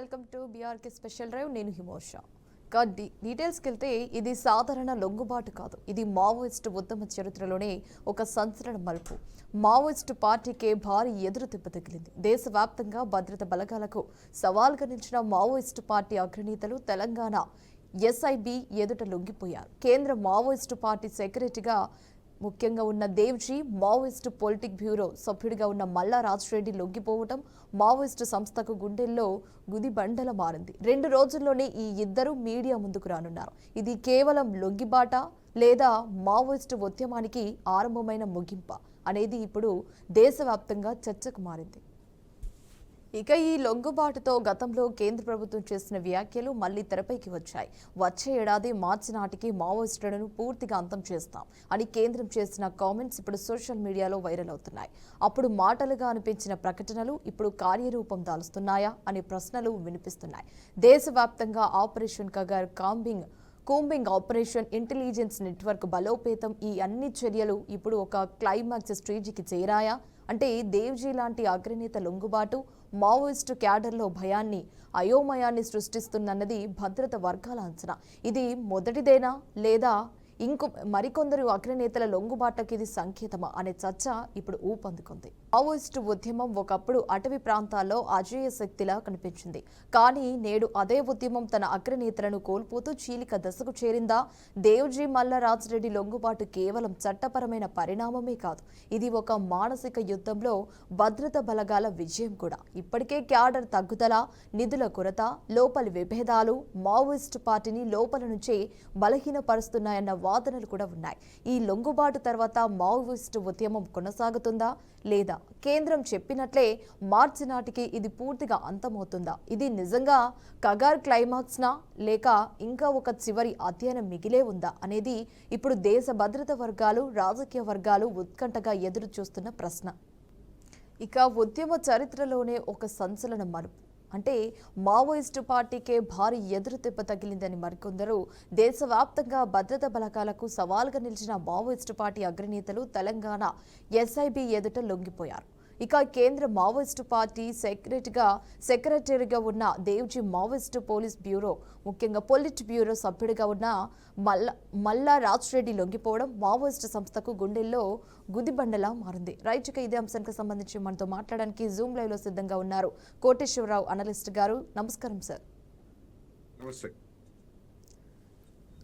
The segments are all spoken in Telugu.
Welcome to BRK special drive. నేను హిమోషా. డీటెయిల్స్కి వెళ్తే ఇది సాధారణ లొంగుబాటు కాదు. ఇది మావోయిస్టు ఉద్యమ చరిత్రలోనే ఒక సంచలన మలుపు. మావోయిస్టు పార్టీకే భారీ ఎదురు దెబ్బ తగిలింది. దేశవ్యాప్తంగా భద్రతా బలగాలకు సవాల్గా నిలిచిన మావోయిస్టు పార్టీ అగ్రనేతలు తెలంగాణ ఎస్ఐబి ఎదుట లొంగిపోయారు. కేంద్ర మావోయిస్టు పార్టీ సెక్రటరీగా ముఖ్యంగా ఉన్న దేవ్జీ, మావోయిస్టు పొలిటిక్ బ్యూరో సభ్యుడిగా ఉన్న మల్లా రాజ్రెడ్డి లొంగిపోవటం మావోయిస్టు సంస్థకు గుండెల్లో గుదిబండల మారింది. 2 రోజుల్లోనే ఈ ఇద్దరు మీడియా ముందుకు రానున్నారు. ఇది కేవలం లొంగిబాట లేదా మావోయిస్టు ఉద్యమానికి ఆరంభమైన ముగింప అనేది ఇప్పుడు దేశవ్యాప్తంగా చర్చకు మారింది. ఇక ఈ లొంగుబాటుతో గతంలో కేంద్ర ప్రభుత్వం చేసిన వ్యాఖ్యలు మళ్లీ తెరపైకి వచ్చాయి. వచ్చే ఏడాది మార్చి నాటికి మావోయిస్టులను పూర్తిగా అంతం చేస్తాం అని కేంద్రం చేసిన కామెంట్స్ ఇప్పుడు సోషల్ మీడియాలో వైరల్ అవుతున్నాయి. అప్పుడు మాటలుగా అనిపించిన ప్రకటనలు ఇప్పుడు కార్యరూపం దాలుస్తున్నాయా అనే ప్రశ్నలు వినిపిస్తున్నాయి. దేశవ్యాప్తంగా operation Kagar, combing operation, intelligence network బలోపేతం, ఈ అన్ని చర్యలు ఇప్పుడు ఒక క్లైమాక్స్ స్టేజికి చేరాయా? అంటే దేవ్జీ లాంటి అగ్రనేత లొంగుబాటు మావోయిస్టు క్యాడర్లో భయాన్ని, అయోమయాన్ని సృష్టిస్తున్నది భద్రతా వర్గాల అంచనా. ఇది మొదటిదేనా లేదా మరికొందరు అగ్రనేతల లొంగుబాటుకి ఇది సంకేతమా అనే చర్చ ఇప్పుడు ఊపందుకుంది. మావోయిస్టు ఉద్యమం ఒకప్పుడు అటవీ ప్రాంతాల్లో అజేయ శక్తిలా కనిపించింది. కానీ నేడు అదే ఉద్యమం తన అగ్రనేతలను కోల్పోతూ చీలిక దశకు చేరిందా? దేవ్జీ, మల్లా రాజ్రెడ్డి లొంగుబాటు కేవలం చట్టపరమైన పరిణామమే కాదు, ఇది ఒక మానసిక యుద్ధంలో భద్రతా బలగాల విజయం కూడా. ఇప్పటికే క్యాడర్ తగ్గుదల, నిధుల కొరత, లోపలి విభేదాలు మావోయిస్టు పార్టీని లోపల నుంచే బలహీనపరుస్తున్నాయన్న వాదనలు కూడా ఉన్నాయి. ఈ లొంగుబాటు తర్వాత మావోయిస్టు ఉద్యమం కొనసాగుతుందా లేదా కేంద్రం చెప్పినట్లే మార్చి నాటికి ఇది పూర్తిగా అంతమవుతుందా? ఇది నిజంగా కగార్ క్లైమాక్స్నా లేక ఇంకా ఒక చివరి అధ్యయనం మిగిలే ఉందా అనేది ఇప్పుడు దేశ భద్రతా వర్గాలు, రాజకీయ వర్గాలు ఉత్కంఠగా ఎదురు చూస్తున్న ప్రశ్న. ఇక ఉద్యమ చరిత్రలోనే ఒక సంచలన మలుపు. అంటే మావోయిస్టు పార్టీకే భారీ ఎదురు దెబ్బ తగిలిందని మరికొందరు. దేశవ్యాప్తంగా భద్రతా బలగాలకు సవాల్గా నిలిచిన మావోయిస్టు పార్టీ అగ్రనేతలు తెలంగాణ ఎస్ఐబి ఎదుట లొంగిపోయారు. ఇక కేంద్ర మావోయిస్టు పార్టీ సెక్రటరీగా ఉన్న దేవ్జీ, మావోయిస్టు పోలీస్ బ్యూరో ముఖ్యంగా పొలిట్ బ్యూరో సభ్యుడిగా ఉన్న మల్లా రాజ్రెడ్డి లొంగిపోవడం మావోయిస్టు సంస్థకు గుండెల్లో గుదిబండలా మారింది. రైట్, ఇక ఇదే అంశానికి సంబంధించి మనతో మాట్లాడడానికి జూమ్ లైవ్ లో సిద్ధంగా ఉన్నారు కోటేశ్వరరావు అనలిస్ట్ గారు. నమస్కారం సార్. నమస్తే.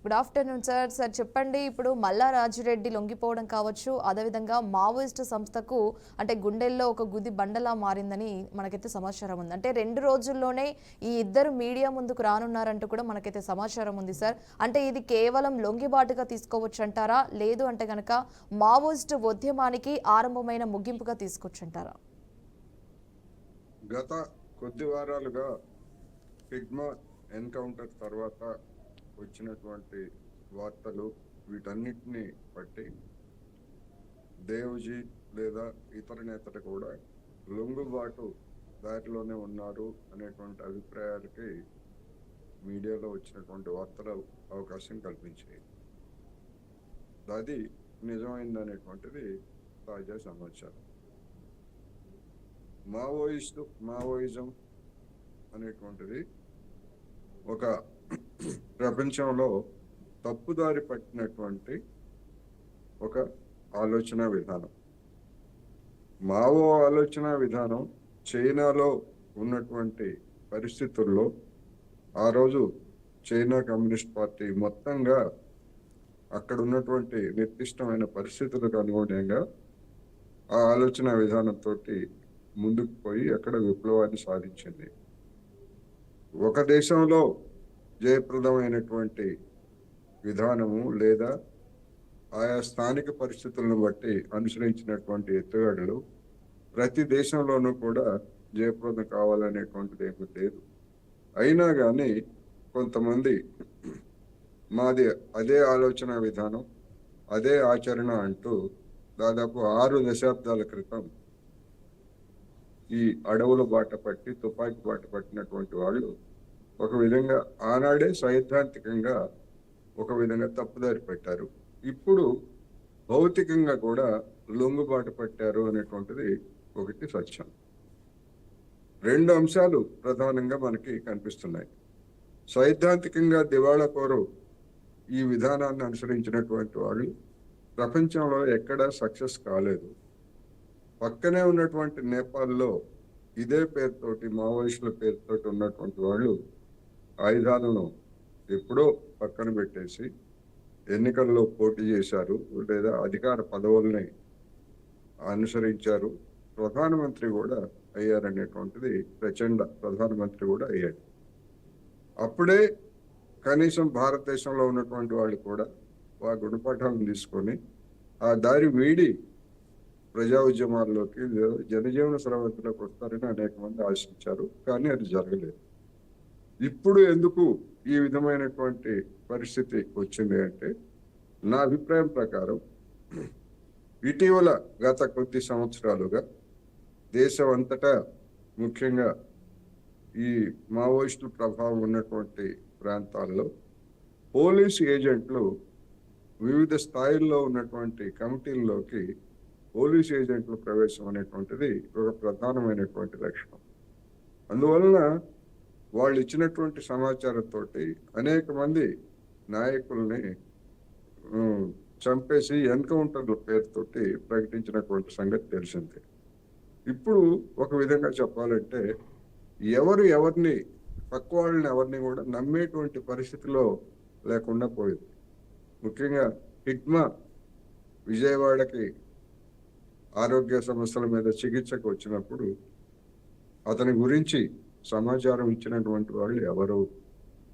Good afternoon sir. సార్ చెప్పండి, ఇప్పుడు మల్లా రాజిరెడ్డి లొంగిపోవడం కావచ్చు, అదేవిధంగా మావోయిస్టు సంస్థకు అంటే గుండెల్లో ఒక గుది బండలా మారిందని మనకైతే సమాచారం ఉంది. అంటే 2 రోజుల్లోనే ఈ ఇద్దరు మీడియా ముందుకు రానున్నారంటూ కూడా మనకైతే సమాచారం ఉంది సార్. అంటే ఇది కేవలం లొంగిబాటుగా తీసుకోవచ్చు అంటారా, లేదు అంటే గనక మావోయిస్టు ఉద్యమానికి ఆరంభమైన ముగింపుగా తీసుకోవచ్చు అంటారా? గత కొద్ది వారాలుగా పిగ్మా ఎన్కౌంటర్ తర్వాత వచ్చినటువంటి వార్తలు వీటన్నిటిని బట్టి దేవ్జీ లేదా ఇతర నేతలు కూడా లొంగుబాటు దారిలోనే ఉన్నారు అనేటువంటి అభిప్రాయాలకి మీడియాలో వచ్చినటువంటి వార్తలు అవకాశం కల్పించాయి. అది నిజమైందనేటువంటిది తాజా సమాచారం. మావోయిజం అనేటువంటిది ఒక ప్రపంచంలో తప్పుదారి పట్టినటువంటి ఒక ఆలోచన విధానం. మావో ఆలోచన విధానం చైనాలో ఉన్నటువంటి పరిస్థితుల్లో ఆ రోజు చైనా కమ్యూనిస్ట్ పార్టీ మొత్తంగా అక్కడ ఉన్నటువంటి నిర్దిష్టమైన పరిస్థితులకు అనుగుణంగా ఆ ఆలోచన విధానంతో ముందుకు పోయి అక్కడ విప్లవాన్ని సాధించింది. ఒక దేశంలో జయప్రదమైనటువంటి విధానము లేదా ఆయా స్థానిక పరిస్థితులను బట్టి అనుసరించినటువంటి ఎత్తుగడలు ప్రతి దేశంలోనూ కూడా జయప్రదం కావాలనేటువంటిది ఏమీ లేదు. అయినా కానీ కొంతమంది మాది అదే ఆలోచన విధానం, అదే ఆచరణ అంటూ దాదాపు 6 దశాబ్దాల క్రితం ఈ అడవుల బాట పట్టి తుపాకీ బాట పట్టినటువంటి వాళ్ళు ఒక విధంగా ఆనాడే సైద్ధాంతికంగా ఒక విధంగా తప్పుదారి పెట్టారు. ఇప్పుడు భౌతికంగా కూడా లొంగుబాటు పట్టారు అనేటువంటిది ఒకటి సత్యం. రెండు అంశాలు ప్రధానంగా మనకి కనిపిస్తున్నాయి. సైద్ధాంతికంగా దివాళా కోరు ఈ విధానాన్ని అనుసరించినటువంటి వాళ్ళు ప్రపంచంలో ఎక్కడా సక్సెస్ కాలేదు. పక్కనే ఉన్నటువంటి నేపాల్లో ఇదే పేరుతోటి, మావోయిస్టుల పేరుతోటి ఉన్నటువంటి వాళ్ళు ఆయుధాలను ఎప్పుడో పక్కన పెట్టేసి ఎన్నికల్లో పోటీ చేశారు, లేదా అధికార పదవుల్ని అనుసరించారు. ప్రధానమంత్రి కూడా అయ్యారనేటువంటిది, ప్రచండ ప్రధానమంత్రి కూడా అయ్యాడు. అప్పుడే కనీసం భారతదేశంలో ఉన్నటువంటి వాళ్ళు కూడా ఆ గుణపాఠాలను తీసుకొని ఆ దారి వీడి ప్రజా ఉద్యమాల్లోకి, జనజీవన స్రవంతిలోకి వస్తారని అనేక మంది ఆశించారు. కానీ అది జరగలేదు. ఇప్పుడు ఎందుకు ఈ విధమైనటువంటి పరిస్థితి వచ్చింది అంటే, నా అభిప్రాయం ప్రకారం ఇటీవల గత కొద్ది సంవత్సరాలుగా దేశం అంతటా, ముఖ్యంగా ఈ మావోయిస్టుల ప్రభావం ఉన్నటువంటి ప్రాంతాల్లో పోలీసు ఏజెంట్లు వివిధ స్థాయిల్లో ఉన్నటువంటి కమిటీల్లోకి పోలీసు ఏజెంట్ల ప్రవేశం అనేటువంటిది ఒక ప్రధానమైనటువంటి లక్షణం. అందువలన వాళ్ళు ఇచ్చినటువంటి సమాచారంతో అనేక మంది నాయకుల్ని చంపేసి ఎన్కౌంటర్ల పేరుతోటి ప్రకటించినటువంటి సంగతి తెలిసిందే. ఇప్పుడు ఒక విధంగా చెప్పాలంటే ఎవరిని పక్క వాళ్ళని ఎవరిని కూడా నమ్మేటువంటి పరిస్థితిలో లేకుండా పోయింది. ముఖ్యంగా హిట్మా విజయవాడకి ఆరోగ్య సమస్యల మీద చికిత్సకు వచ్చినప్పుడు అతని గురించి సమాచారం ఇచ్చినటువంటి వాళ్ళు ఎవరు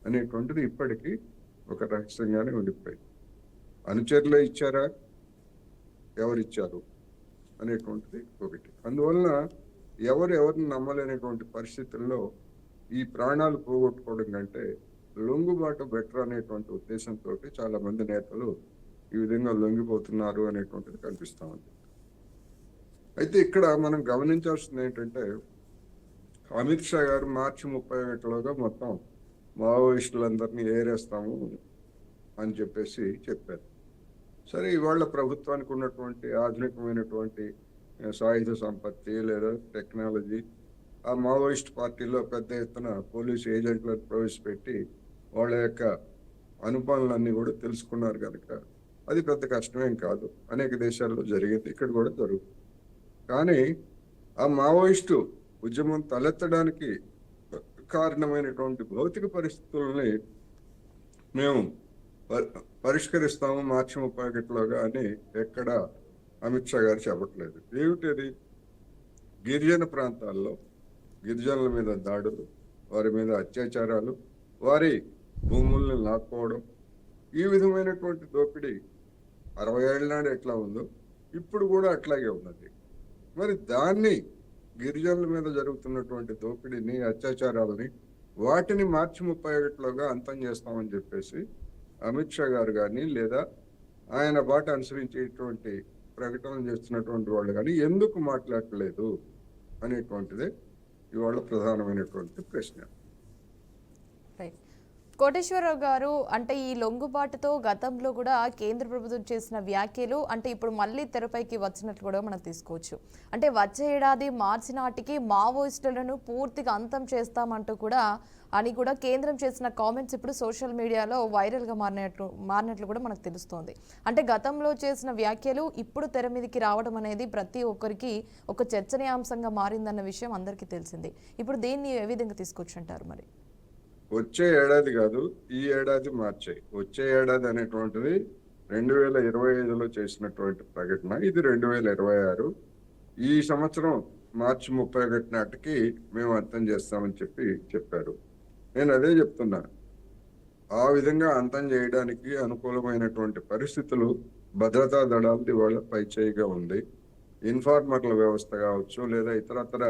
అనేటువంటిది ఇప్పటికీ ఒక రహస్యంగానే ఉండిపోయింది. అనుచరులే ఇచ్చారా, ఎవరిచ్చారు అనేటువంటిది ఒకటి. అందువలన ఎవరిని నమ్మలేనటువంటి పరిస్థితుల్లో ఈ ప్రాణాలు పోగొట్టుకోవడం కంటే లొంగుబాటు బెటర్ అనేటువంటి ఉద్దేశంతో చాలా మంది నేతలు ఈ విధంగా లొంగిపోతున్నారు అనేటువంటిది కనిపిస్తా ఉంది. అయితే ఇక్కడ మనం గమనించాల్సింది ఏంటంటే, అమిత్ షా గారు మార్చి 31లోగా మొత్తం మావోయిస్టులందరినీ ఏరేస్తాము అని చెప్పారు. సరే, ఇవాళ ప్రభుత్వానికి ఉన్నటువంటి ఆధునికమైనటువంటి సాయుధ సంపత్తి లేదా టెక్నాలజీ, ఆ మావోయిస్ట్ పార్టీలో పెద్ద ఎత్తున పోలీసు ఏజెంట్లను ప్రవేశపెట్టి వాళ్ళ యొక్క అనుపాలనలన్నీ కూడా తెలుసుకున్నారు కనుక అది పెద్ద కష్టమేం కాదు. అనేక దేశాల్లో జరిగింది, ఇక్కడ కూడా జరుగుతుంది. కానీ ఆ మావోయిస్టు ఉద్యమం తలెత్తడానికి కారణమైనటువంటి భౌతిక పరిస్థితులని మేము పరిష్కరిస్తాము మార్చి 31లోగా అని ఎక్కడ అమిత్ షా గారు చెప్పట్లేదు. ఏమిటది? గిరిజన ప్రాంతాల్లో గిరిజనుల మీద దాడులు, వారి మీద అత్యాచారాలు, వారి భూముల్ని లాక్కోవడం, ఈ విధమైనటువంటి దోపిడీ 60 ఏళ్ళ నాడు ఎట్లా ఉందో ఇప్పుడు కూడా అట్లాగే ఉన్నది. మరి దాన్ని, గిరిజనుల మీద జరుగుతున్నటువంటి దోపిడీని, అత్యాచారాలని, వాటిని మార్చి 31లోగా అంతం చేస్తామని చెప్పేసి అమిత్ షా గారు కానీ లేదా ఆయన బాట అనుసరించేటువంటి ప్రకటనలు చేస్తున్నటువంటి వాళ్ళు కానీ ఎందుకు మాట్లాడలేదు అనేటువంటిదే ఇవాళ ప్రధానమైనటువంటి ప్రశ్న. కోటేశ్వరరావు గారు, అంటే ఈ లొంగుబాటుతో గతంలో కూడా కేంద్ర ప్రభుత్వం చేసిన వ్యాఖ్యలు అంటే ఇప్పుడు మళ్ళీ తెరపైకి వచ్చినట్లు కూడా మనం తీసుకోవచ్చు. అంటే వచ్చే ఏడాది మార్చి నాటికి మావోయిస్టులను పూర్తిగా అంతం చేస్తామంటూ కూడా కేంద్రం చేసిన కామెంట్స్ ఇప్పుడు సోషల్ మీడియాలో వైరల్గా మారినట్లు కూడా మనకు తెలుస్తోంది. అంటే గతంలో చేసిన వ్యాఖ్యలు ఇప్పుడు తెర మీదకి రావడం అనేది ప్రతి ఒక్కరికి ఒక చర్చనీయాంశంగా మారిందన్న విషయం అందరికీ తెలిసింది. ఇప్పుడు దీన్ని ఏ విధంగా తీసుకొచ్చుంటారు? మరి వచ్చే ఏడాది కాదు, ఈ ఏడాది మార్చాయి. వచ్చే ఏడాది అనేటువంటిది 2025లో చేసినటువంటి ప్రకటన, ఇది 2026. ఈ సంవత్సరం మార్చి 31 నాటికి మేము అంతం చేస్తామని చెప్పారు. నేను అదే చెప్తున్నా, ఆ విధంగా అంతం చేయడానికి అనుకూలమైనటువంటి పరిస్థితులు భద్రతా దళాలది వాళ్ళ పైచేయిగా ఉంది. ఇన్ఫార్మర్ల వ్యవస్థ కావచ్చు, లేదా ఇతరత్ర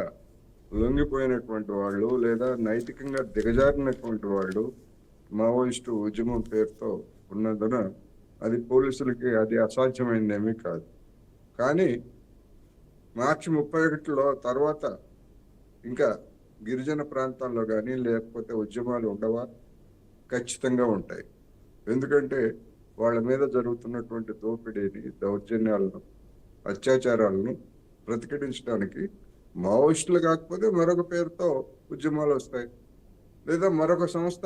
లొంగిపోయినటువంటి వాళ్ళు, లేదా నైతికంగా దిగజారినటువంటి వాళ్ళు మావోయిస్టు ఉద్యమం పేరుతో ఉన్నందున అది పోలీసులకి అది అసాధ్యమైందేమీ కాదు. కానీ మార్చి 31లో తర్వాత ఇంకా గిరిజన ప్రాంతాల్లో కానీ లేకపోతే ఉద్యమాలు ఉండవా? ఖచ్చితంగా ఉంటాయి. ఎందుకంటే వాళ్ళ మీద జరుగుతున్నటువంటి దోపిడీని, దౌర్జన్యాలను, అత్యాచారాలను ప్రతిఘటించడానికి మావోయిస్టులు కాకపోతే మరొక పేరుతో ఉద్యమాలు వస్తాయి, లేదా మరొక సంస్థ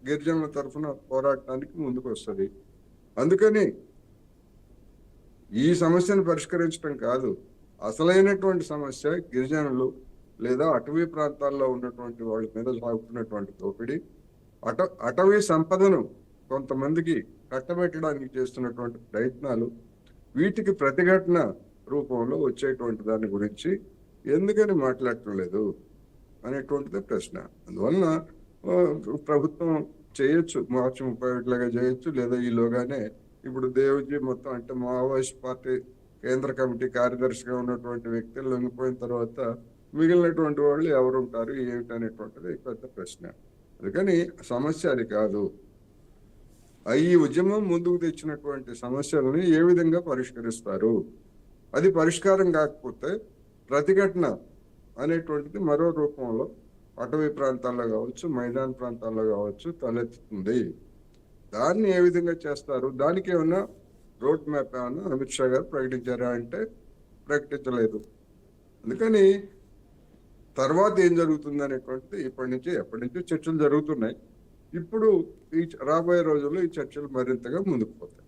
గిరిజనుల తరఫున పోరాడటానికి ముందుకు వస్తుంది. అందుకని ఈ సమస్యను పరిష్కరించడం కాదు, అసలైనటువంటి సమస్య గిరిజనులు లేదా అటవీ ప్రాంతాల్లో ఉన్నటువంటి వాళ్ళ మీద సాగుతున్నటువంటి దోపిడీ, అటవీ సంపదను కొంతమందికి కట్టబెట్టడానికి చేస్తున్నటువంటి ప్రయత్నాలు, వీటికి ప్రతిఘటన రూపంలో వచ్చేటువంటి దాని గురించి ఎందుకని మాట్లాడటం లేదు అనేటువంటిది ప్రశ్న. అందువలన ప్రభుత్వం చేయొచ్చు, మార్చి 31 చేయొచ్చు, లేదా ఈలోగానే ఇప్పుడు దేవ్జీ మొత్తం అంటే మావోయిస్ట్ పార్టీ కేంద్ర కమిటీ కార్యదర్శిగా ఉన్నటువంటి వ్యక్తులు లొంగిపోయిన తర్వాత మిగిలినటువంటి వాళ్ళు ఎవరు ఉంటారు ఏమిటి అనేటువంటిది పెద్ద ప్రశ్న. అందుకని సమస్య అది కాదు. ఈ ఉద్యమం ముందుకు తెచ్చినటువంటి సమస్యలని ఏ విధంగా పరిష్కరిస్తారు, అది పరిష్కారం కాకపోతే ప్రతిఘటన అనేటువంటిది మరో రూపంలో అటవీ ప్రాంతాల్లో కావచ్చు, మైదాన ప్రాంతాల్లో కావచ్చు తలెత్తుతుంది. దాన్ని ఏ విధంగా చేస్తారు, దానికి ఏమన్నా రోడ్ మ్యాప్ ఏమన్నా అమిత్ షా గారు ప్రకటించారా అంటే ప్రకటించలేదు. అందుకని తర్వాత ఏం జరుగుతుంది అనేటువంటిది ఎప్పటి నుంచో చర్చలు జరుగుతున్నాయి. ఇప్పుడు ఈ రాబోయే రోజుల్లో ఈ చర్చలు మరింతగా ముందుకు పోతాయి.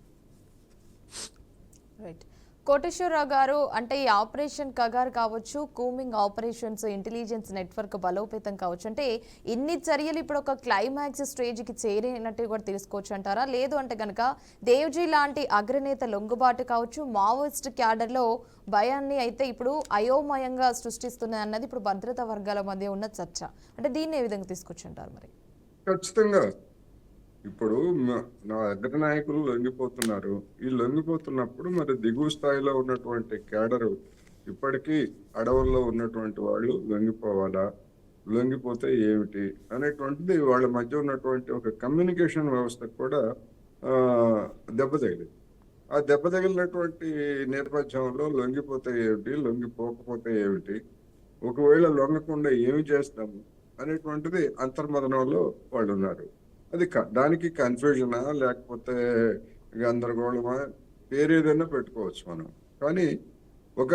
రైట్. కోటేశ్వరరావు గారు, అంటే ఈ ఆపరేషన్ కగార్ కావచ్చు, కూమింగ్ ఆపరేషన్స్, ఇంటెలిజెన్స్ నెట్వర్క్ బలోపేతం కావచ్చు, అంటే ఇన్ని చర్యలు ఇప్పుడు ఒక క్లైమాక్స్ స్టేజ్కి చేరినట్టు కూడా తీసుకోవచ్చు అంటారా? లేదు అంటే కనుక దేవ్జీ లాంటి అగ్రనేత లొంగుబాటు కావచ్చు, మావోయిస్ట్ క్యాడర్లో భయాన్ని అయితే ఇప్పుడు అయోమయంగా సృష్టిస్తున్నాయి అన్నది ఇప్పుడు భద్రతా వర్గాల మధ్య ఉన్న చర్చ. అంటే దీన్ని ఏ విధంగా తీసుకొచ్చి అంటారు మరి? ఖచ్చితంగా ఇప్పుడు నా అగ్రనాయకులు లొంగిపోతున్నారు. ఈ లొంగిపోతున్నప్పుడు మరి దిగువ స్థాయిలో ఉన్నటువంటి క్యాడరు ఇప్పటికీ అడవుల్లో ఉన్నటువంటి వాళ్ళు లొంగిపోవాలా, లొంగిపోతే ఏమిటి అనేటువంటిది వాళ్ళ మధ్య ఉన్నటువంటి ఒక కమ్యూనికేషన్ వ్యవస్థకు కూడా దెబ్బతగిలింది. ఆ దెబ్బతగిలినటువంటి నేపథ్యంలో లొంగిపోతే ఏమిటి, లొంగిపోకపోతే ఏమిటి, ఒకవేళ లొంగకుండా ఏమి చేస్తాము అనేటువంటిది అంతర్మదనంలో వాళ్ళు ఉన్నారు. అది దానికి కన్ఫ్యూజనా లేకపోతే గందరగోళమా, పేరేదైనా పెట్టుకోవచ్చు మనం. కానీ ఒక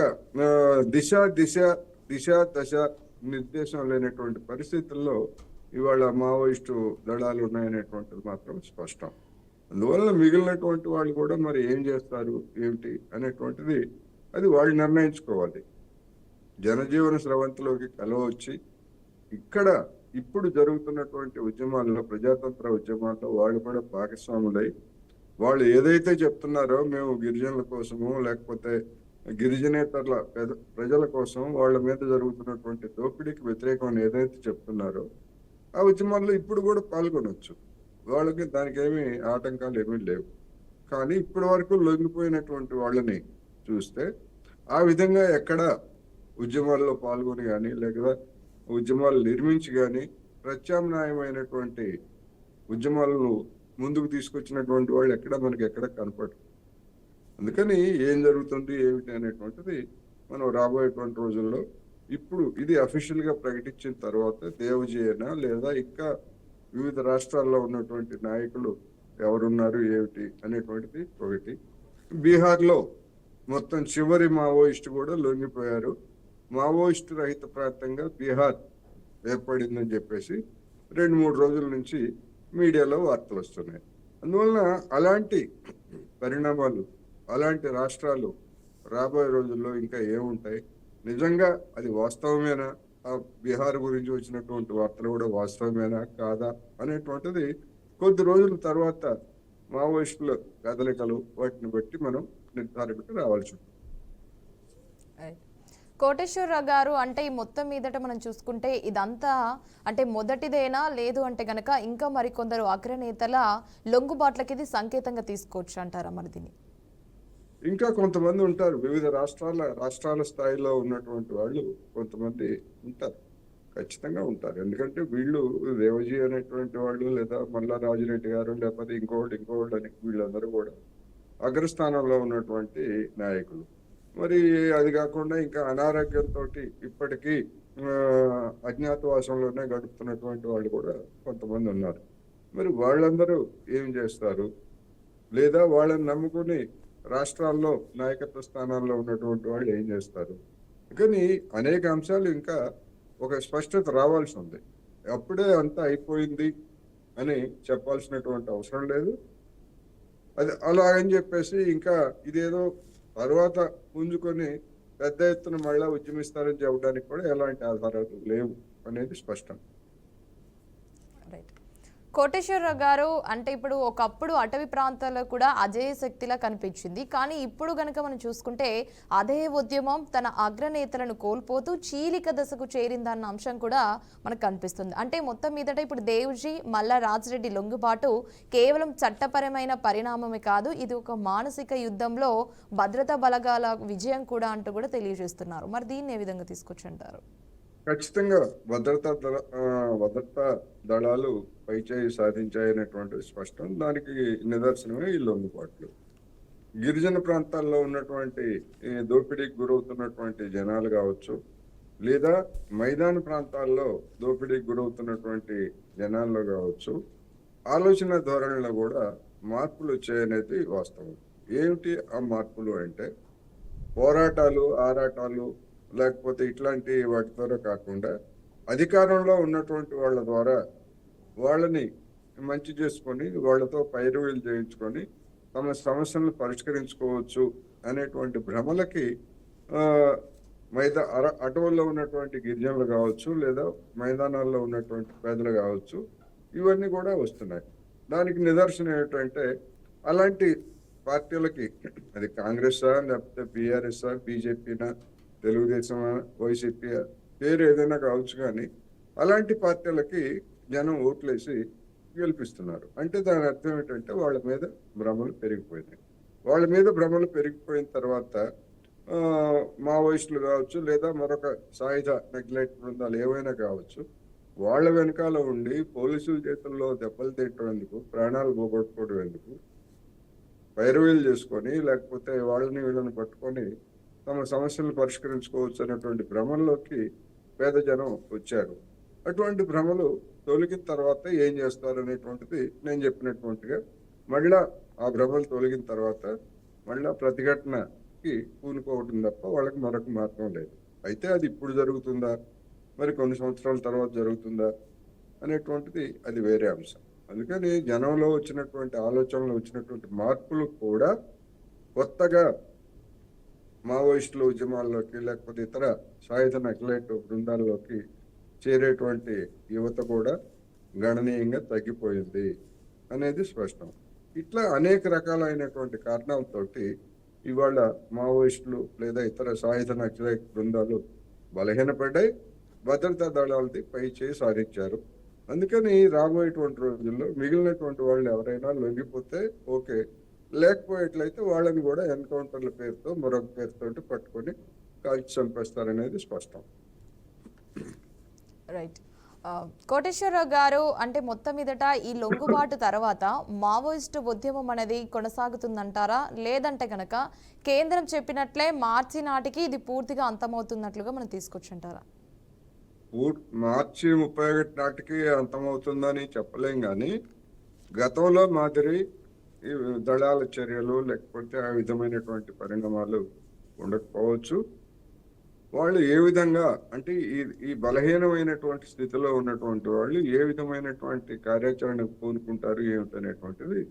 దిశ దశ నిర్దేశం లేనటువంటి పరిస్థితుల్లో ఇవాళ మావోయిస్టు దళాలు ఉన్నాయనేటువంటిది మాత్రం స్పష్టం. అందువల్ల మిగిలినటువంటి వాళ్ళు కూడా మరి ఏం చేస్తారు ఏమిటి అనేటువంటిది అది వాళ్ళు నిర్ణయించుకోవాలి. జనజీవన స్రవంతిలోకి కలవచ్చి ఇక్కడ ఇప్పుడు జరుగుతున్నటువంటి ఉద్యమాల్లో, ప్రజాతంత్ర ఉద్యమాల్లో వాళ్ళు కూడా భాగస్వాములై వాళ్ళు ఏదైతే చెప్తున్నారో మేము గిరిజనుల కోసము లేకపోతే గిరిజనేతరుల ప్రజల కోసం వాళ్ళ మీద జరుగుతున్నటువంటి దోపిడీకి వ్యతిరేకం ఏదైతే చెప్తున్నారో ఆ ఉద్యమాల్లో ఇప్పుడు కూడా పాల్గొనవచ్చు. వాళ్ళకి దానికి ఏమీ ఆటంకాలు ఏమీ లేవు. కానీ ఇప్పటి వరకు లొంగిపోయినటువంటి వాళ్ళని చూస్తే ఆ విధంగా ఎక్కడ ఉద్యమాల్లో పాల్గొని కానీ లేదా ఉద్యమాలు నిర్మించి కానీ ప్రత్యామ్నాయమైనటువంటి ఉద్యమాలను ముందుకు తీసుకొచ్చినటువంటి వాళ్ళు మనకి ఎక్కడ కనపడరు. అందుకని ఏం జరుగుతుంది ఏమిటి అనేటువంటిది మనం రాబోయేటువంటి రోజుల్లో ఇప్పుడు ఇది అఫీషియల్ గా ప్రకటించిన తర్వాత దేవజీయన లేదా ఇంకా వివిధ రాష్ట్రాల్లో ఉన్నటువంటి నాయకులు ఎవరున్నారు ఏమిటి అనేటువంటిది ఒకటి. బీహార్లో మొత్తం చివరి మావోయిస్ట్ కూడా లొంగిపోయారు. మావోయిస్టు రహిత ప్రాంతంగా బీహార్ ఏర్పడిందని చెప్పేసి 2-3 రోజుల నుంచి మీడియాలో వార్తలు వస్తున్నాయి. అందువలన అలాంటి పరిణామాలు, అలాంటి రాష్ట్రాలు రాబోయే రోజుల్లో ఇంకా ఏముంటాయి, నిజంగా అది వాస్తవమేనా, ఆ బీహార్ గురించి వచ్చినటువంటి వార్తలు కూడా వాస్తవమేనా కాదా అనేటువంటిది కొద్ది రోజుల తర్వాత మావోయిస్టుల కదలికలు వాటిని బట్టి మనం నిర్ధారణకు రావాల్సి ఉంటుంది. కోటేశ్వరరావు గారు, అంటే ఈ మొత్తం మీదట మనం చూసుకుంటే ఇదంతా అంటే మొదటిదేనా, లేదు అంటే గనక ఇంకా మరికొందరు అగ్రనేతల లొంగుబాట్లకి ఇది సంకేతంగా తీసుకోవచ్చు అంటారా మరి దీన్ని? ఇంకా కొంతమంది ఉంటారు, వివిధ రాష్ట్రాల స్థాయిలో ఉన్నటువంటి వాళ్ళు కొంతమంది ఉంటారు, ఖచ్చితంగా ఉంటారు. ఎందుకంటే వీళ్ళు దేవజీ అనేటువంటి వాళ్ళు లేదా మల్లా రాజిరెడ్డి గారు లేకపోతే ఇంకోళ్ళు అని వీళ్ళందరూ కూడా అగ్రస్థానంలో ఉన్నటువంటి నాయకులు. మరి అది కాకుండా ఇంకా అనారోగ్యంతో ఇప్పటికీ అజ్ఞాతవాసంలోనే గడుపుతున్నటువంటి వాళ్ళు కూడా కొంతమంది ఉన్నారు. మరి వాళ్ళందరూ ఏం చేస్తారు, లేదా వాళ్ళని నమ్ముకుని రాష్ట్రాల్లో నాయకత్వ స్థానాల్లో ఉన్నటువంటి వాళ్ళు ఏం చేస్తారు, కానీ అనేక అంశాలు ఇంకా ఒక స్పష్టత రావాల్సి ఉంది. అప్పుడే అంతా అయిపోయింది అని చెప్పాల్సినటువంటి అవసరం లేదు. అది అలాగని చెప్పేసి ఇంకా ఇదేదో తర్వాత పుంజుకొని పెద్ద ఎత్తున మళ్ళా ఉద్యమిస్తారని చెప్పడానికి కూడా ఎలాంటి ఆధారాలు లేవు అనేది స్పష్టం. రైట్. కోటేశ్వరరావు గారు, అంటే ఇప్పుడు ఒకప్పుడు అటవీ ప్రాంతాల్లో కూడా అజేయ శక్తిలా కనిపించింది. కానీ ఇప్పుడు గనక మనం చూసుకుంటే అదే ఉద్యమం తన అగ్రనేతలను కోల్పోతూ చీలిక దశకు చేరిందన్న అంశం కూడా మనకు కనిపిస్తుంది. అంటే మొత్తం మీదట ఇప్పుడు దేవ్జీ మల్లా రాజిరెడ్డి లొంగుబాటు కేవలం చట్టపరమైన పరిణామమే కాదు, ఇది ఒక మానసిక యుద్ధంలో భద్రతా బలగాల విజయం కూడా అంటూ కూడా తెలియజేస్తున్నారు. మరి దీన్ని ఏ విధంగా తీసుకొచ్చుంటారు? ఖచ్చితంగా భద్రతా దళాలు పైచేయి సాధించాయనేటువంటిది స్పష్టం. దానికి నిదర్శనమే ఈ లొంగుబాట్లు. గిరిజన ప్రాంతాల్లో ఉన్నటువంటి ఈ దోపిడీకి గురవుతున్నటువంటి జనాలు కావచ్చు, లేదా మైదాన ప్రాంతాల్లో దోపిడీకి గురవుతున్నటువంటి జనాల్లో కావచ్చు, ఆలోచన ధోరణిలో కూడా మార్పులు వచ్చాయనేది వాస్తవం. ఏమిటి ఆ మార్పులు అంటే, పోరాటాలు, ఆరాటాలు లేకపోతే ఇట్లాంటి వాటి ద్వారా కాకుండా అధికారంలో ఉన్నటువంటి వాళ్ళ ద్వారా వాళ్ళని మంచి చేసుకొని వాళ్ళతో పైరువీలు చేయించుకొని తమ సమస్యలను పరిష్కరించుకోవచ్చు అనేటువంటి భ్రమలకి ఆ అటవుల్లో ఉన్నటువంటి గిరిజనులు కావచ్చు, లేదా మైదానాల్లో ఉన్నటువంటి పేదలు కావచ్చు, ఇవన్నీ కూడా వస్తున్నాయి. దానికి నిదర్శనం ఏమిటంటే, అలాంటి పార్టీలకి, అది కాంగ్రెసా లేకపోతే బీఆర్ఎస్ఆ బీజేపీనా తెలుగుదేశం వైసీపీ పేరు ఏదైనా కావచ్చు, కానీ అలాంటి పార్టీలకి జనం ఓట్లేసి గెలిపిస్తున్నారు. అంటే దాని అర్థం ఏంటంటే వాళ్ళ మీద భ్రమలు పెరిగిపోయినాయి. వాళ్ళ మీద భ్రమలు పెరిగిపోయిన తర్వాత మావోయిస్టులు కావచ్చు, లేదా మరొక సాయుధ నెగ్లెక్ట్ బృందాలు ఏవైనా కావచ్చు, వాళ్ళ వెనకాల ఉండి పోలీసుల చేతుల్లో దెబ్బలు తిట్టడం ఎందుకు, ప్రాణాలు పోగొట్టుకోవడం ఎందుకు, పైరవీలు చేసుకొని లేకపోతే వాళ్ళని వీళ్ళని పట్టుకొని తమ సమస్యలను పరిష్కరించుకోవచ్చు అనేటువంటి భ్రమంలోకి పేద జనం వచ్చారు. అటువంటి భ్రమలు తొలగిన తర్వాత ఏం చేస్తారు అనేటువంటిది నేను చెప్పినటువంటిగా మళ్ళా ఆ భ్రమలు తొలగిన తర్వాత మళ్ళా ప్రతిఘటనకి పూనుకోవడం తప్ప వాళ్ళకి మరొక మార్గం లేదు. అయితే అది ఇప్పుడు జరుగుతుందా, మరి కొన్ని సంవత్సరాల తర్వాత జరుగుతుందా అనేటువంటిది అది వేరే అంశం. అందుకని జనంలో వచ్చినటువంటి ఆలోచనలో వచ్చినటువంటి మార్పులు కూడా కొత్తగా మావోయిస్టుల ఉద్యమాల్లోకి లేకపోతే ఇతర సాయుధ నక్సలైట్ బృందాల్లోకి చేరేటువంటి యువత కూడా గణనీయంగా తగ్గిపోయింది అనేది స్పష్టం. ఇట్లా అనేక రకాలైనటువంటి కారణాలతోటి ఇవాళ మావోయిస్టులు లేదా ఇతర సాయుధ నక్సలైట్ బృందాలు బలహీనపడ్డాయి, భద్రతా దళాలది పై చేయి సాధించారు. అందుకని రాబోయేటువంటి రోజుల్లో మిగిలినటువంటి వాళ్ళు ఎవరైనా లొంగిపోతే ఓకే, లేకపోయేట్లయితే వాళ్ళని కూడా ఎన్కౌంటర్ల పేరుతో మరొక పేరుతో పట్టుకొని కాల్చి చంపేస్తారనేది స్పష్టం. రైట్. కోటేశ్వరరావు గారు, అంటే మొత్తం మీదట ఈ లొంగుబాటు తర్వాత మావోయిస్టు ఉద్యమం అనేది కొనసాగుతుందంటారా, లేదంటే కనుక కేంద్రం చెప్పినట్లే మార్చి నాటికి ఇది పూర్తిగా అంతమవుతున్నట్లుగా మనం తీసుకొచ్చుంటారా? మార్చి 31 నాటికి అంతమవుతుందని చెప్పలేం, కానీ గతంలో మాదిరి ఈ దళాల చర్యలు లేకపోతే ఆ విధమైనటువంటి పరిణామాలు ఉండకపోవచ్చు. వాళ్ళు ఏ విధంగా, అంటే ఈ బలహీనమైనటువంటి స్థితిలో ఉన్నటువంటి వాళ్ళు ఏ విధమైనటువంటి కార్యాచరణకు పూనుకుంటారు ఏమిటనేటువంటిది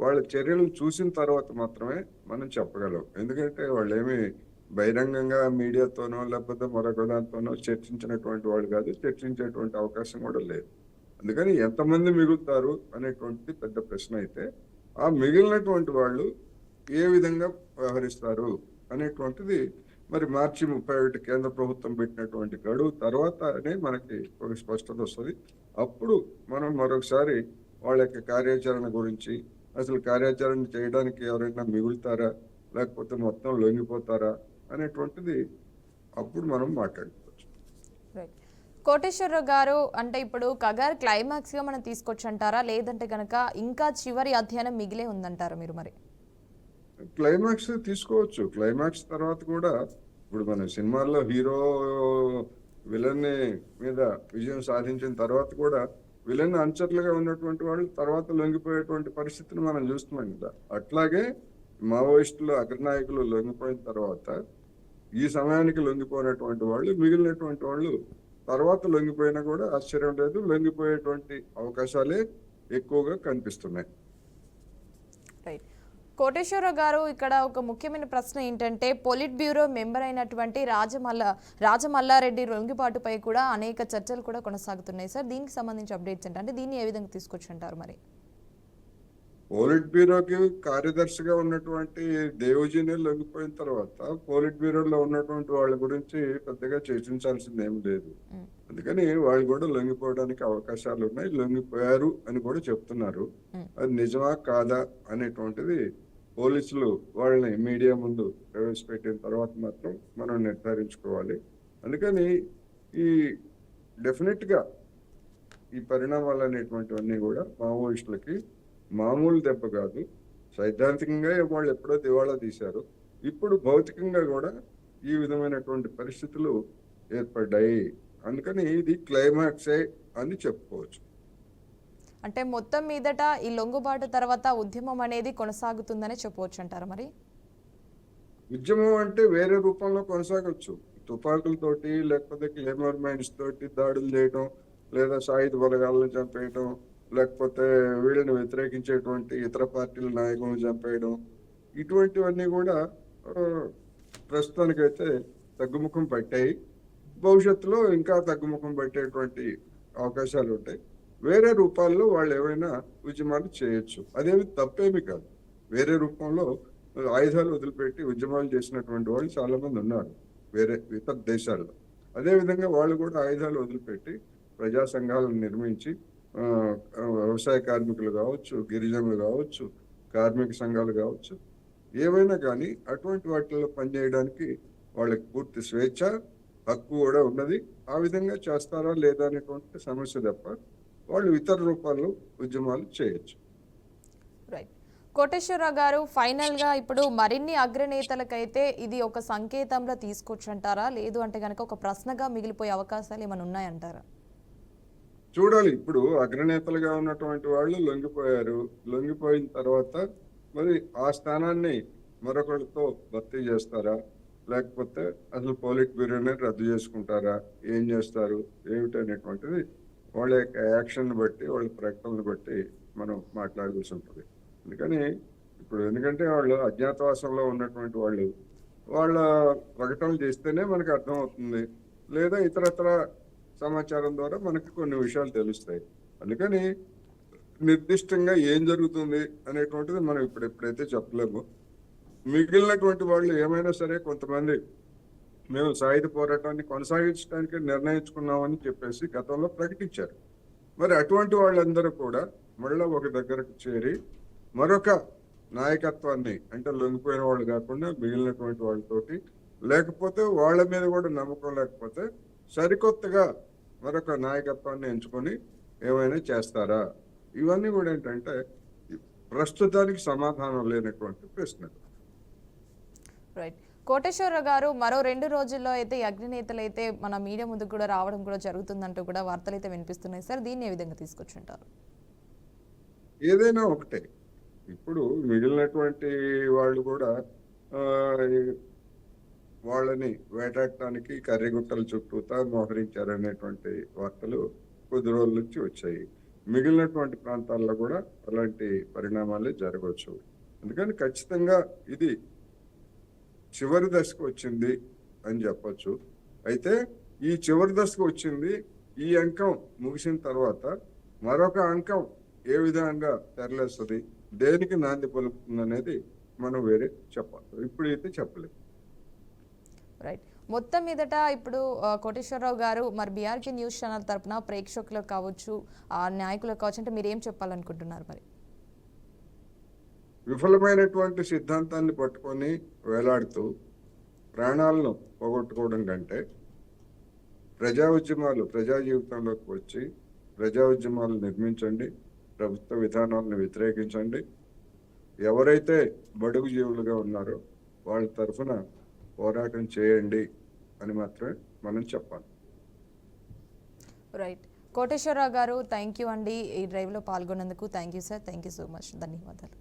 వాళ్ళ చర్యలు చూసిన తర్వాత మాత్రమే మనం చెప్పగలం. ఎందుకంటే వాళ్ళు ఏమి బహిరంగంగా మీడియాతోనో లేకపోతే మరొక దాంతోనో చర్చించినటువంటి వాళ్ళు కాదు, చర్చించేటువంటి అవకాశం కూడా లేదు. అందుకని ఎంతమంది మిగులుతారు అనేటువంటిది పెద్ద ప్రశ్న. అయితే ఆ మిగిలినటువంటి వాళ్ళు ఏ విధంగా వ్యవహరిస్తారు అనేటువంటిది మరి మార్చి 31 కేంద్ర ప్రభుత్వం పెట్టినటువంటి గడువు తర్వాతనే మనకి ఒక స్పష్టత వస్తుంది. అప్పుడు మనం మరొకసారి వాళ్ళ యొక్క కార్యాచరణ గురించి, అసలు కార్యాచరణ చేయడానికి ఎవరైనా మిగులుతారా లేకపోతే మొత్తం లొంగిపోతారా అనేటువంటిది అప్పుడు మనం మాట్లాడుకోవచ్చు. కోటేశ్వరరావు గారు, అంటే ఇప్పుడు కగార్ క్లైమాక్స్ గా మనం తీసుకొచ్చంటారా, లేదంటే కనుక ఇంకా చివరి అధ్యయనం మిగిలే ఉందంటారా మీరు? మరి క్లైమాక్స్ తీసుకోవచ్చు. క్లైమాక్స్ తర్వాత కూడా ఇప్పుడు మన సినిమాల్లో హీరో విలన్ మీద విజయం సాధించిన తర్వాత కూడా విలన్ అనుచరులుగా ఉన్నటువంటి వాళ్ళు తర్వాత లొంగిపోయేటువంటి పరిస్థితిని మనం చూస్తున్నాం కదా. అట్లాగే మావోయిస్టులు అగ్రనాయకులు లొంగిపోయిన తర్వాత విలన్ ఈ సమయానికి లొంగిపోయినటువంటి వాళ్ళు మిగిలినటువంటి వాళ్ళు తర్వాత లొంగిపోయినా కూడా ఆశ్చర్యం లేదు. లొంగిపోయేటువంటి అవకాశాలే ఎక్కువగా కనిపిస్తున్నాయి. రైట్. కోటేశ్వరరావు గారు, ఇక్కడ ఒక ముఖ్యమైన ప్రశ్న ఏంటంటే, పొలిట్ బ్యూరో మెంబర్ అయినటువంటి రాజమల్లారెడ్డి లొంగిపాటుపై కూడా అనేక చర్చలు కూడా కొనసాగుతున్నాయి సార్. దీనికి సంబంధించి అప్డేట్స్ ఏంటంటే దీన్ని ఏ విధంగా తీసుకొచ్చుంటారు మరి? పోలిట్ బ్యూరోకి కార్యదర్శిగా ఉన్నటువంటి దేవజీని లొంగిపోయిన తర్వాత పోలిట్ బ్యూరోలో ఉన్నటువంటి వాళ్ళ గురించి పెద్దగా చర్చించాల్సింది ఏం లేదు. అందుకని వాళ్ళు కూడా లొంగిపోవడానికి అవకాశాలు ఉన్నాయి. లొంగిపోయారు అని కూడా చెప్తున్నారు. అది నిజమా కాదా అనేటువంటిది పోలీసులు వాళ్ళని మీడియా ముందు ప్రవేశపెట్టిన తర్వాత మాత్రం మనం నిర్ధారించుకోవాలి. అందుకని ఈ డెఫినెట్ గా ఈ పరిణామాలు అనేటువంటివన్నీ కూడా మావోయిస్టులకి మామూలు దెబ్బ కాదు. సైద్ధాంతికంగా వాళ్ళు ఎప్పుడో దివాళా తీశారు. ఇప్పుడు భౌతికంగా కూడా ఈ విధమైనటువంటి పరిస్థితులు ఏర్పడ్డాయి. అందుకని ఇది క్లైమాక్సే అని చెప్పుకోవచ్చు. అంటే మొత్తం మీదట ఈ లొంగుబాటు తర్వాత ఉద్యమం అనేది కొనసాగుతుందని చెప్పవచ్చు అంటారా మరి? ఉద్యమం అంటే వేరే రూపంలో కొనసాగొచ్చు. తుపాకులతోటి లేకపోతే క్లేమర్ మైన్స్ తోటి దాడులు చేయడం, లేదా సాయుధ బలగాలను చంపేయడం, లేకపోతే వీళ్ళని వ్యతిరేకించేటువంటి ఇతర పార్టీల నాయకులను చంపేయడం, ఇటువంటివన్నీ కూడా ప్రస్తుతానికైతే తగ్గుముఖం పట్టాయి. భవిష్యత్తులో ఇంకా తగ్గుముఖం పట్టేటువంటి అవకాశాలు ఉంటాయి. వేరే రూపాల్లో వాళ్ళు ఏమైనా ఉద్యమాలు చేయొచ్చు. అదేమి తప్పేమి కాదు. వేరే రూపంలో ఆయుధాలు వదిలిపెట్టి ఉద్యమాలు చేసినటువంటి వాళ్ళు చాలా మంది ఉన్నారు వేరే ఇతర దేశాల్లో. అదేవిధంగా వాళ్ళు కూడా ఆయుధాలు వదిలిపెట్టి ప్రజా సంఘాలను నిర్మించి వ్యవసాయ కార్మికులు కావచ్చు, గిరిజనులు కావచ్చు, కార్మిక సంఘాలు కావచ్చు, ఏవైనా కానీ అటువంటి వాటిల్లో పనిచేయడానికి వాళ్ళకి పూర్తి స్వేచ్ఛ, హక్కు కూడా ఉన్నది. ఆ విధంగా చేస్తారా లేదా అనేటువంటి సమస్య తప్ప వాళ్ళు ఇతర రూపాల్లో ఉద్యమాలు చేయొచ్చు. రైట్. కోటేశ్వరరావు గారు, ఫైనల్ గా ఇప్పుడు మరిన్ని అగ్రనేతలకైతే ఇది ఒక సంకేతంలో తీసుకొచ్చంటారా, లేదు అంటే కనుక ఒక ప్రశ్నగా మిగిలిపోయే అవకాశాలు ఏమైనా ఉన్నాయంటారా? చూడాలి. ఇప్పుడు అగ్రనేతలుగా ఉన్నటువంటి వాళ్ళు లొంగిపోయారు. లొంగిపోయిన తర్వాత మరి ఆ స్థానాన్ని మరొకరితో భర్తీ చేస్తారా, లేకపోతే అసలు పోలిట్ బ్యూరోనే రద్దు చేసుకుంటారా, ఏం చేస్తారు ఏమిటనేటువంటిది వాళ్ళ యొక్క యాక్షన్ బట్టి, వాళ్ళ ప్రకటనలు బట్టి మనం మాట్లాడాల్సి ఉంటుంది. అందుకని ఇప్పుడు ఎందుకంటే వాళ్ళు అజ్ఞాతవాసంలో ఉన్నటువంటి వాళ్ళు వాళ్ళ ప్రకటనలు చేస్తేనే మనకు అర్థమవుతుంది, లేదా ఇతరత్ర సమాచారం ద్వారా మనకి కొన్ని విషయాలు తెలుస్తాయి. అందుకని నిర్దిష్టంగా ఏం జరుగుతుంది అనేటువంటిది మనం ఎప్పుడైతే చెప్పలేము. మిగిలినటువంటి వాళ్ళు ఏమైనా సరే కొంతమంది మేము సాయుధ పోరాటాన్ని కొనసాగించడానికి నిర్ణయించుకున్నామని చెప్పేసి గతంలో ప్రకటించారు. మరి అటువంటి వాళ్ళందరూ కూడా మళ్ళా ఒక దగ్గరకు చేరి మరొక నాయకత్వాన్ని, అంటే లొంగిపోయిన వాళ్ళు కాకుండా మిగిలినటువంటి వాళ్ళతోటి, లేకపోతే వాళ్ళ మీద కూడా నమ్మకం లేకపోతే సరికొత్తగా మరొక నాయకత్వాన్ని ఎంచుకొని ఏమైనా చేస్తారా, ఇవన్నీ కూడా ఏంటంటే ప్రస్తుతానికి సమాధానం లేనటువంటి ప్రశ్నలు. రైట్. కోటేశ్వరరావు గారు, మరో 2 రోజుల్లో అయితే ఈ అగ్రనేతలు అయితే మన మీడియా ముందుకు కూడా రావడం కూడా జరుగుతుందంటూ కూడా వార్తలు అయితే వినిపిస్తున్నాయి సార్. దీన్ని ఏ విధంగా తీసుకొచ్చుంటారు? ఏదైనా ఒకటే. ఇప్పుడు మిగిలినటువంటి వాళ్ళు కూడా వాళ్ళని వేటాడటానికి కర్రిగుట్టల చుట్టూతా మోహరించారనేటువంటి వార్తలు కొద్ది రోజుల నుంచి వచ్చాయి. మిగిలినటువంటి ప్రాంతాల్లో కూడా అలాంటి పరిణామాలే జరగవచ్చు. అందుకని ఖచ్చితంగా ఇది చివరి దశకు వచ్చింది అని చెప్పొచ్చు. అయితే ఈ చివరి దశకు వచ్చింది, ఈ అంకం ముగిసిన తర్వాత మరొక అంకం ఏ విధంగా తెరలేస్తుంది, దేనికి నాంది పలుకుతుంది అనేది మనం వేరే చెప్పాలి. ఇప్పుడు అయితే చెప్పలేదు. రైట్. మొత్తం మీదట ఇప్పుడు కోటేశ్వరరావు గారు, మరి బీఆర్కే న్యూస్ ఛానల్ తరపున ప్రేక్షకులకు కావచ్చు, ఆ నాయకులకు కావచ్చు, అంటే మీరు ఏం చెప్పాలనుకుంటున్నారు మరి? విఫలమైనటువంటి సిద్ధాంతాన్ని పట్టుకొని వేలాడుతూ ప్రాణాలను పోగొట్టుకోవడం కంటే ప్రజా ఉద్యమాలు ప్రజా జీవితంలోకి వచ్చి ప్రజా ఉద్యమాలు నిర్మించండి, ప్రభుత్వ విధానాలను వ్యతిరేకించండి, ఎవరైతే బడుగు జీవులుగా ఉన్నారో వాళ్ళ తరఫున పోరాటం చేయండి అని మాత్రమే మనం చెప్పాలి. రైట్. కోటేశ్వరరావు గారు, థ్యాంక్ యూ అండి, ఈ డ్రైవ్లో పాల్గొన్నందుకు. Thank you sir. Thank you so much. ధన్యవాదాలు.